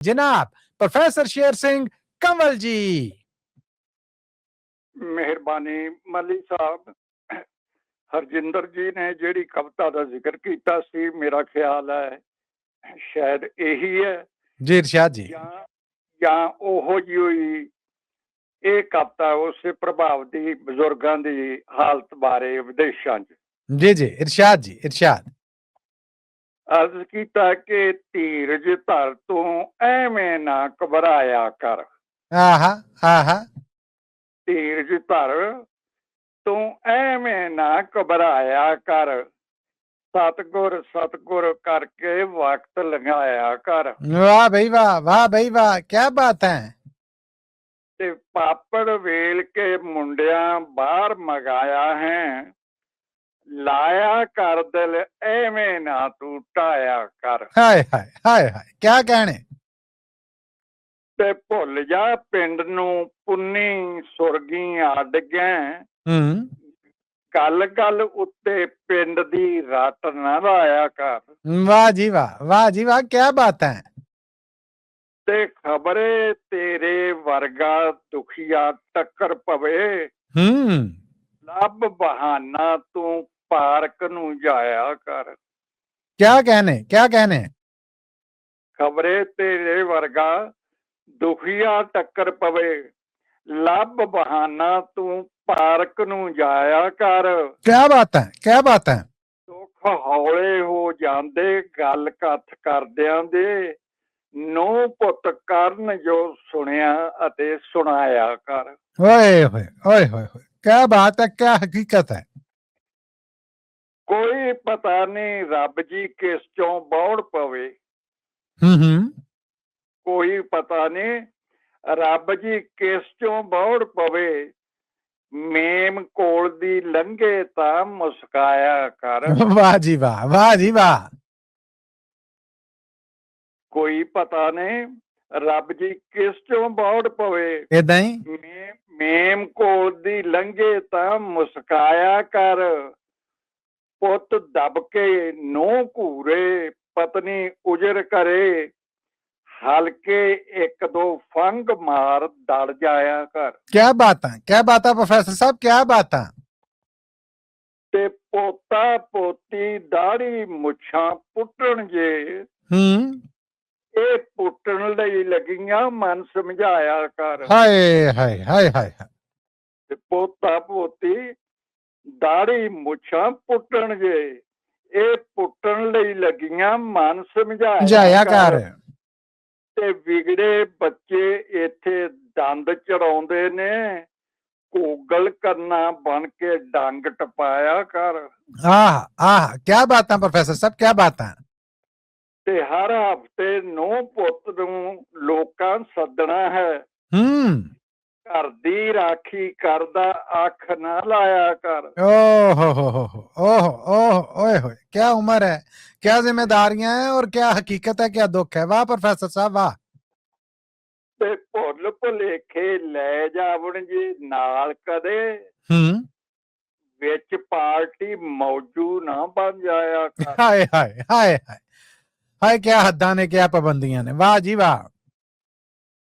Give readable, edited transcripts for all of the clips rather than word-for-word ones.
जनाब प्रोफेसर शेर सिंह कंवल जी। ਮਿਹਰਬਾਨੀ ਮਲੀ ਸਾਹਿਬ। ਹਰਜਿੰਦਰ ਜੀ ਨੇ ਜਿਹੜੀ ਕਵਿਤਾ ਦਾ ਜ਼ਿਕਰ ਕੀਤਾ ਸੀ, ਮੇਰਾ ਖਿਆਲ ਹੈ ਸ਼ਾਇਦ ਇਹੀ ਹੈ जी इरशाद जी। ਜਾਂ ਉਹੋ ਜਿਹੀ ਇਹ ਕਵਿਤਾ ਉਸੇ ਪ੍ਰਭਾਵ ਦੀ ਬਜ਼ੁਰਗਾਂ ਦੀ ਹਾਲਤ ਬਾਰੇ ਵਿਦੇਸ਼ਾਂ 'ਚ। जी जी इरशाद जी इरशाद। ਅਰਜ਼ ਕੀਤਾ ਕਿ ਧੀਰਜ ਧਰ ਤੂੰ ਐਵੇਂ ਨਾ ਘਬਰਾਇਆ ਕਰ। आहा आहा। ਧੀਰਜ ਧਰ ਤੂੰ ਐਵੇਂ ਨਾ ਘਬਰਾਇਆ ਕਰ, ਸਤਗੁਰ ਸਤਗੁਰ ਕਰਕੇ ਵਕਤ ਲੰਘਾਇਆ ਕਰ। वाह भाई वाह, क्या बात है। ਤੇ ਪਾਪੜ ਵੇਲ ਕੇ ਮੁੰਡਿਆਂ ਬਾਹਰ ਮਗਾਇਆ ਹੈ, ਲਾਇਆ ਕਰ ਦਿਲ ਐਵੇਂ ਨਾ ਤੂੰ ਢਾਇਆ ਕਰ। हाय हाय हाय हाय, क्या कहने। ਤੇ ਭੁੱਲ ਜਾ ਪਿੰਡ ਨੂੰ ਪੁੰਨੀ ਸੁਰਗੀ ਅੱਡ ਗਏ, ਗੱਲ ਗੱਲ ਉੱਤੇ ਪਿੰਡ ਦੀ ਰੱਟ ਨਾ ਲਾਇਆ ਕਰ। वाह जी वाह, क्या बात है। ਤੇ ਖਬਰੇ ਤੇਰੇ ਵਰਗਾ ਦੁਖੀਆ ਟੱਕਰ ਪਵੇ, ਲੱਭ ਬਹਾਨਾ ਤੂੰ ਪਾਰਕ ਨੂੰ ਜਾਇਆ ਕਰ। क्या कहने। ਖਬਰੇ ਤੇਰੇ ਵਰਗਾ ਦੁਖੀਆ ਟੱਕਰ ਪਵੇ, ਲੱਭ ਬਹਾਨਾ ਤੂੰ ਪਾਰਕ ਨੂੰ ਜਾਇਆ ਕਰ। क्या बात है। ਦੁੱਖ ਹੌਲੇ ਹੋ ਜਾਂਦੇ ਗੱਲ ਕੱਥ ਕਰਦਿਆਂ ਦੇ, ਨੂੰ ਪੁੱਤ ਕਰਨ ਜੋ ਸੁਣਿਆ ਅਤੇ ਸੁਣਾਇਆ ਕਰ। ओए क्या बात है, क्या हकीकत है। ਕੋਈ ਪਤਾ ਨਹੀਂ ਰੱਬ ਜੀ ਕਿਸ ਚੋਂ ਬੌੜ ਪਵੇ, ਕੋਈ ਪਤਾ ਨਹੀਂ ਰੱਬ ਜੀ ਕਿਸ ਚੋਂ ਬੌੜ ਪਵੇ, ਮੇਮ ਕੋਲ ਦੀ ਲੰਘੇ ਤਾਂ ਮੁਸਕਾਇਆ ਕਰ। वाह जी वाह। ਕੋਈ ਪਤਾ ਨਹੀਂ ਰੱਬ ਜੀ ਕਿਸ ਚੋਂ ਬੌੜ ਪਵੇ, ਏਦਾਂ ਹੀ ਮੇਮ ਕੋਲ ਦੀ ਲੰਘੇ ਤਾਂ ਮੁਸਕਾਇਆ ਕਰ। ਪੁੱਤ ਦਬ ਕੇ ਨੂੰਹ ਘੂਰੇ, ਪਤਨੀ ਉਜਰ ਕਰੇ, ਹਲਕੇ ਇੱਕ ਦੋ ਫੰਗ ਮਾਰ ਦੜ ਜਾਇਆ ਕਰ। क्या बात है प्रोफेसर साहब, क्या बात है। ਤੇ ਪੋਤਾ ਪੋਤੀ ਦਾੜੀ ਮੁੱਛਾਂ ਪੁੱਟਣ ਜੇ, ਇਹ ਪੁੱਟਣ ਲਈ ਲੱਗੀਆਂ ਮਨ ਸਮਝਾਇਆ ਕਰ। हाय। ਤੇ ਪੋਤਾ ਪੋਤੀ ਦਾੜੀ ਮੁੱਛਾਂ ਪੁੱਟਣ ਜੇ, ਇਹ ਪੁੱਟਣ ਲਈ ਲੱਗੀਆਂ ਮਨ ਸਮਝਾਇਆ ਕਰ। ਤੇ ਵਿਗੜੇ ਬੱਚੇ ਇੱਥੇ ਦੰਦ ਚੜਾਉਂਦੇ ਨੇ, ਕੋਗਲ ਕਰਨਾ ਬਣ ਕੇ ਡੰਗ ਟਪਾਇਆ ਕਰ। क्या बात है प्रोफेसर साहब, क्या बात है। ਤੇ ਹਰ ਹਫ਼ਤੇ ਨੂੰਹ ਪੁੱਤ ਨੂੰ ਲੋਕਾਂ ਸੱਦਣਾ ਹੈ, ਘਰ ਦੀ ਰਾਖੀ ਕਰਦਾ ਅੱਖ ਨਾ ਲਾਇਆ ਕਰ। ओह क्या उम्र है, क्या जिम्मेदारियां हैं और क्या हकीकत है, क्या दुख है। वाह प्रोफेसर साहब वाह। ਤੇ ਭੁੱਲ ਭੁਲੇਖੇ ਲੈ ਜਾਵਣ ਜੀ ਨਾਲ ਕਦੇ, ਵਿੱਚ ਪਾਰਟੀ ਮੌਜੂ ਨਾ ਬਣ ਜਾਇਆ ਕਰ। हाय क्या हद्दां ने, क्या पाबंदियां ने। वाह जी वाह।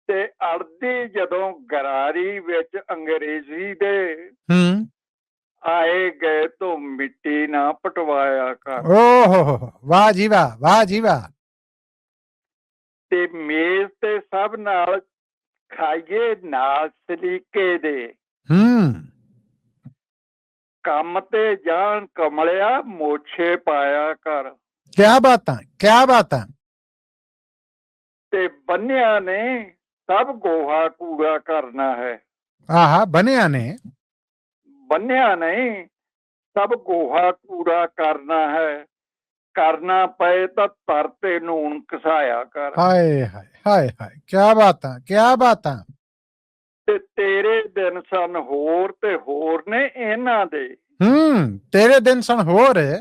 ਤੇ ਅੜਦੀ ਜਦੋਂ ਗਰਾਰੀ ਵਿੱਚ ਅੰਗਰੇਜ਼ੀ ਦੇ, ਆਏ ਗਏ ਤੋਂ ਮਿੱਟੀ ਨਾ ਪਟਵਾਇਆ ਕਰ। वाह जी वाह। ਤੇ ਮੇਜ਼ ਤੇ ਸਭ ਨਾਲ ਖਾਈਏ ਨਾਲ ਸਲੀਕੇ ਦੇ, ਕੰਮ ਤੇ ਜਾਣ ਕਮਲਿਆ ਮੋਛੇ ਪਾਇਆ ਕਰ। क्या बात है। ਤੇ ਬੰਨਿਆ ਨੇ ਸਭ ਗੋਹਾ ਕੂੜਾ ਕਰਨਾ ਹੈ। बनिया ने ਬੰਨਿਆ ਨਹੀਂ ਸਭ ਗੋਹਾ ਕੂੜਾ ਕਰਨਾ ਹੈ, ਕਰਨਾ ਪਏ ਤਾਂ ਧਰਤੇ ਨੂਣ ਘਸਾਇਆ ਕਰ। हाय क्या बात है। ਤੇ ਤੇਰੇ ਦਿਨ ਸਨ ਹੋਰ ਤੇ ਹੋਰ ਨੇ ਇਹਨਾਂ ਦੇ, तेरे दिन सन हो रहे,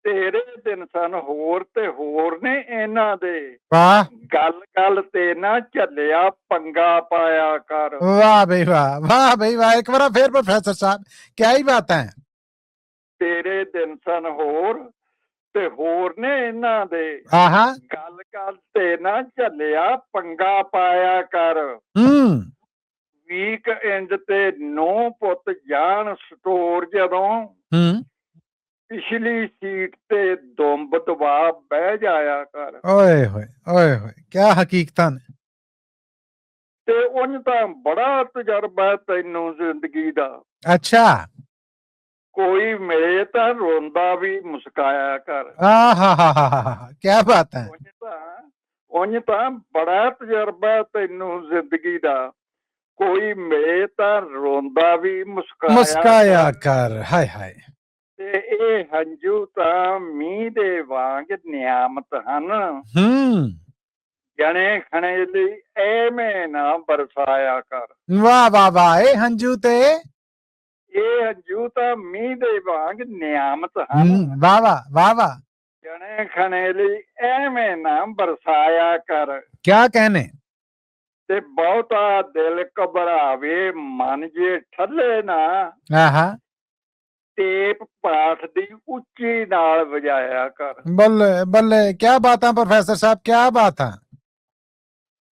ਤੇਰੇ ਦਿਨ ਸਨ ਹੋਰ ਤੇ ਹੋਰ ਨੇ ਇਹਨਾਂ ਦੇ, वाह ਗੱਲ ਗੱਲ ਤੇ ਨਾ ਝੱਲਿਆ ਪੰਗਾ ਪਾਇਆ ਕਰ। वाह भाई वाह। एक बार फिर प्रोफेसर साहब, क्या ही बात है। ਤੇਰੇ ਦਿਨ ਸਨ ਹੋਰ ਤੇ ਹੋਰ ਨੇ ਇਹਨਾਂ ਦੇ ਆਹਾ ਗੱਲ ਗੱਲ ਤੇ ਨਾ ਝੱਲਿਆ ਪੰਗਾ ਪਾਇਆ ਕਰ। ਹੂੰ ਵੀਕ ਇੰਜ ਤੇ ਨੌ ਪੁੱਤ ਜਾਣ ਸਟੋਰ ਜਦੋਂ ਹੂੰ ਪਿਛਲੀ ਸੀਟ ਤੇ ਦੁੰਬ ਦਬਾ ਬਹਿ ਜਾਇਆ ਕਰ। ਓਏ ਹੋਏ ਕਿਆ ਹਕੀਕਤਾਂ ਨੇ। ਤੇ ਉਂਝ ਤਾਂ ਬੜਾ ਤਜਰਬਾ ਹੈ ਤੈਨੂੰ ਜ਼ਿੰਦਗੀ ਦਾ। ਅੱਛਾ ਕੋਈ ਮਿਲੇ ਤਾਂ ਰੋਂਦਾ ਵੀ ਮੁਸਕਾਇਆ ਕਰ। ਕਿਆ ਬਾਤ ਹੈ। ਉਂਝ ਤਾਂ ਬੜਾ ਤਜਰਬਾ ਹੈ ਤੈਨੂੰ ਜ਼ਿੰਦਗੀ ਦਾ। ਕੋਈ ਮਿਲੇ ਤਾਂ ਰੋਂਦਾ ਵੀ ਮੁਸਕਾਇਆ ਕਰ। ਹਾਏ ਹਾਏ ਤੇ ਇਹ ਹੰਝੂ ਤਾਂ ਮੀਂਹ ਦੇ ਵਾਂਗ ਨਿਆਮਤ ਹਨ। ਹੂੰ ਜਣੇ ਖਣੇ ਲਈ ਐਵੇਂ ਨਾ ਬਰਸਾਇਆ ਕਰ। ਵਾਹ ਇਹ ਹੰਝੂ ਤੇ ਇਹ ਹੰਝੂ ਤਾਂ ਮੀਂਹ ਦੇ ਵਾਂਗ ਨਿਆਮਤ ਹਨ। ਵਾਹ ਜਣੇ ਖਣੇ ਲਈ ਐਵੇਂ ਨਾ ਬਰਸਾਇਆ ਕਰ। ਕਿਆ ਕਹਿਨੇ। ਤੇ ਬਹੁਤਾ ਦਿਲ ਘਬਰਾਵੇ ਮਨ ਜੇ ਠੱਲੇ ਨਾ ਆਹਾ ਟੇਪ ਪਾਠ ਦੀ ਉੱਚੀ ਨਾਲ ਵਜਾਇਆ ਕਰ। ਬੱਲੇ ਕਿਆ ਬਾਤਾਂ ਪ੍ਰੋਫੈਸਰ ਸਾਹਿਬ ਕਿਆ ਬਾਤਾਂ।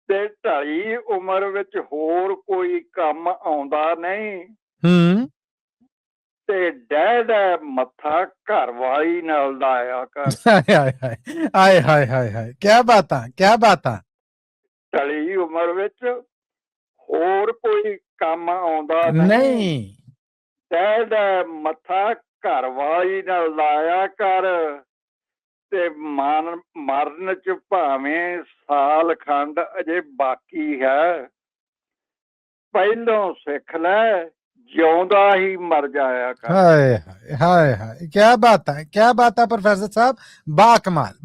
ਤੇ ਢਾਈ ਉਮਰ ਵਿੱਚ ਹੋਰ ਕੋਈ ਕੰਮ ਆਉਂਦਾ ਨਹੀਂ। ਹੂੰ ਤੇ ਡੈ ਮੱਥਾ ਘਰ ਵਾਲੀ ਨਾਲ ਲਾਇਆ ਕਰ। ਹਾਏ ਕਿਆ ਬਾਤਾਂ। ਢਲੀ ਉਮਰ ਵਿੱਚ ਹੋਰ ਕੋਈ ਕੰਮ ਆਉਂਦਾ ਨਹੀਂ। ਡੈ ਮੱਥਾ ਘਰ ਵਾਲੀ ਨਾਲ ਲਾਇਆ ਕਰ। ਤੇ ਮਰਨ ਚ ਭਾਵੇਂ ਸਾਲ ਖੰਡ ਅਜੇ ਬਾਕੀ ਹੈ। ਪਹਿਲੋਂ ਸਿੱਖ ਲੈ ਜਿਉਂਦਾ ਹੀ ਮਰ ਜਾਇਆ ਕਰ। ਹਾਏ ਕਿਆ ਬਾਤਾਂ प्रोफेसर साहब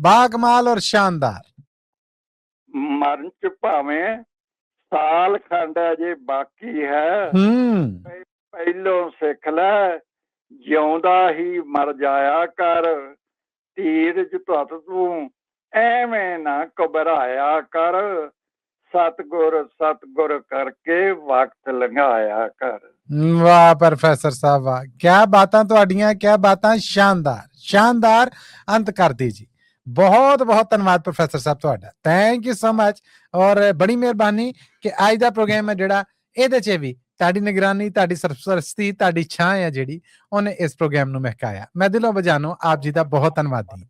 बाकमाल और शानदार। ਮਰਨ ਚ ਭਾਵੇਂ ਸਾਲ ਖੰਡ ਅਜੇ ਬਾਕੀ ਹੈ। ਪਹਿਲੋਂ ਸਿੱਖ ਲੈ ਜਿਉਂਦਾ ਹੀ ਮਰ ਜਾਇਆ ਕਰ। ਧੀਰਜ ਧੁੱਤ ਤੂੰ ਐਵੇਂ ਨਾ ਘਬਰਾਇਆ ਕਰ। ਸਤਗੁਰ ਕਰਕੇ ਵਕਤ ਲੰਘਾਇਆ ਕਰ। ਵਾਹ प्रोफेसर साहब वाह क्या बातां तुहाडियां क्या बातां शानदार अंत कर दी जी। बहुत धन्यवाद प्रोफेसर साहब तुहाडा थैंक यू सो मच। और बड़ी मेहरबानी कि अज दा प्रोग्राम है जिहड़ा इहदे च भी तुहाडी निगरानी तुहाडी सरपरस्ती तुहाडी छां है जिहड़ी उहने इस प्रोग्राम नूं महकाया। मैं दिलों बजानो आप जी दा बहुत धन्नवादी।